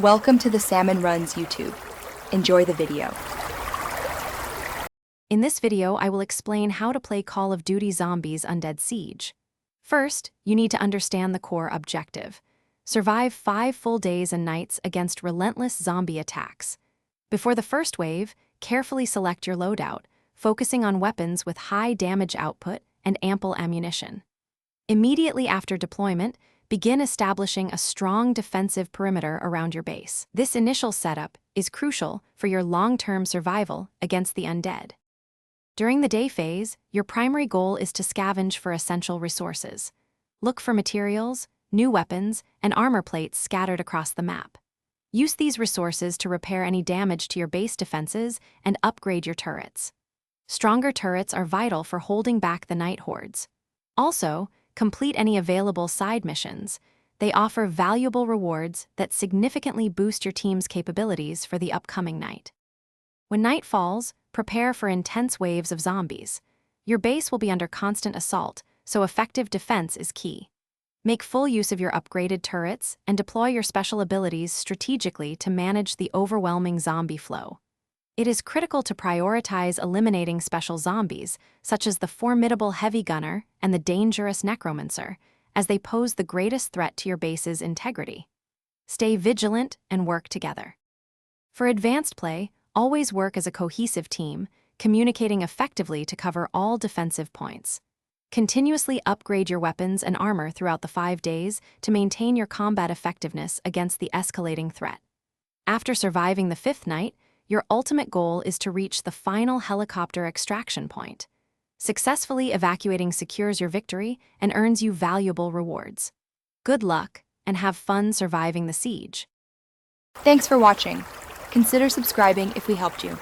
Welcome to the Salmon Runs YouTube. Enjoy the video. In this video, I will explain how to play Call of Duty Zombies Undead Siege. First, you need to understand the core objective. Survive 5 full days and nights against relentless zombie attacks. Before the first wave, carefully select your loadout, focusing on weapons with high damage output and ample ammunition. Immediately after deployment, begin establishing a strong defensive perimeter around your base. This initial setup is crucial for your long-term survival against the undead. During the day phase, your primary goal is to scavenge for essential resources. Look for materials, new weapons, and armor plates scattered across the map. Use these resources to repair any damage to your base defenses and upgrade your turrets. Stronger turrets are vital for holding back the night hordes. Also, complete any available side missions. They offer valuable rewards that significantly boost your team's capabilities for the upcoming night. When night falls, prepare for intense waves of zombies. Your base will be under constant assault, so effective defense is key. Make full use of your upgraded turrets and deploy your special abilities strategically to manage the overwhelming zombie flow. It is critical to prioritize eliminating special zombies, such as the formidable heavy gunner and the dangerous necromancer, as they pose the greatest threat to your base's integrity. Stay vigilant and work together. For advanced play, always work as a cohesive team, communicating effectively to cover all defensive points. Continuously upgrade your weapons and armor throughout the 5 days to maintain your combat effectiveness against the escalating threat. After surviving the 5th night, your ultimate goal is to reach the final helicopter extraction point. Successfully evacuating secures your victory and earns you valuable rewards. Good luck, and have fun surviving the siege. Thanks for watching. Consider subscribing if we helped you.